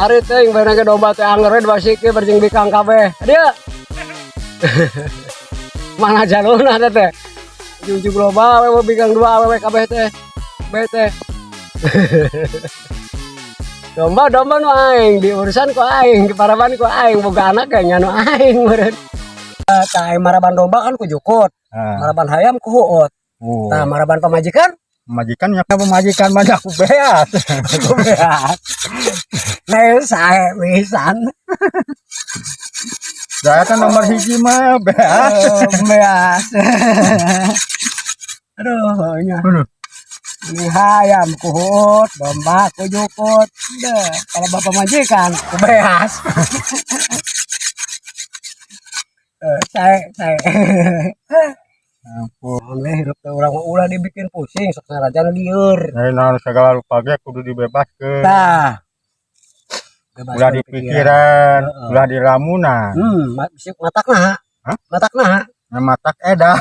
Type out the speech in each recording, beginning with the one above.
Hari teh yang bener domba teh anggered basiki berjing bikang kabeh. Dia. Mana jalurna teh? Ujug loba we bikang dua awewe kabeh teh. Bete. Domba nu aing di urusan ku aing, di paraban ku aing boga anak kayaknya nu aing meureun. Tah maraban domba kan ku jukut. Maraban hayam ku huut. Tah maraban pamajikan Majikannya pemajikan banyak aku beas. aku beat. Nah, sae pisan. Saya kan nomor hiji mah beas. Beas. Aduh, nya. Ini hayam kuhut, domba ku jukut. Deh, kalau bapak majikan ku beas. Saya. Ampun. Hidup teh urang mah ulah dibikin pusing sok sarajan lieur. Nah, segala rupa ge kudu dibebaskeun. Tah. Ulah di pikiran, ulah di lamunan. Matak naha? Hah? Matak naha? Matak edan.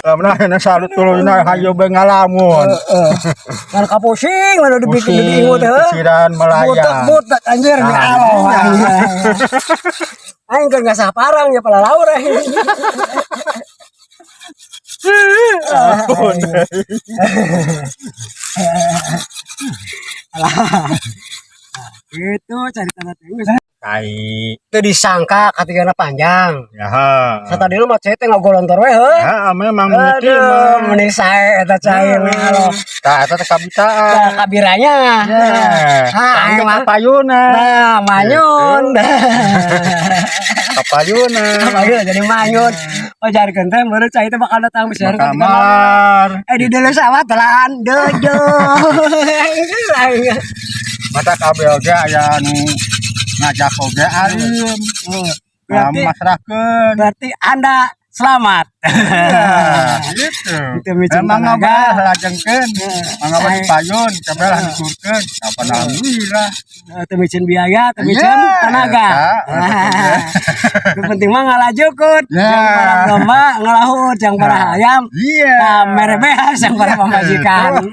Lamun aya salut tuluyna hayu be ngalamun. Kan kapusing mana dibikin di ingut teh. Pikiran melayang. Butek anjir di aloh. Aing kan enggak saparang ya pala laur aing. Ampun. Itu cerita teh. Tai. Teu disangka katigana panjang. Ya. Satadina mah cai teh ngagolontor we heuh. Ya, memang begitu. Meni sae eta cai we aloh. Tah eta teh kabitaan. Tah kabiranya. Aing mah payuna. Nah, manyun. Kapayuna. Kapayuna jadi manyun. Pajarkeun teh meureun cai teh bakal datang besar ka kamar. di deuleu sawah telaan dojo. Mata kabel ge aya anu ngajak oge alim. Masrakeun. Berarti Anda selamat. Gitu. Itu Emang ngabah lajengkeun. Mangga payun, kabeh disurkeun. Alhamdulillah. Teu micin biaya, teu micin tenaga. Yang penting mah ngalajukut. Yang para domba ngalahut, yang para ayam. Iya. Mere beas yang para pamajikan.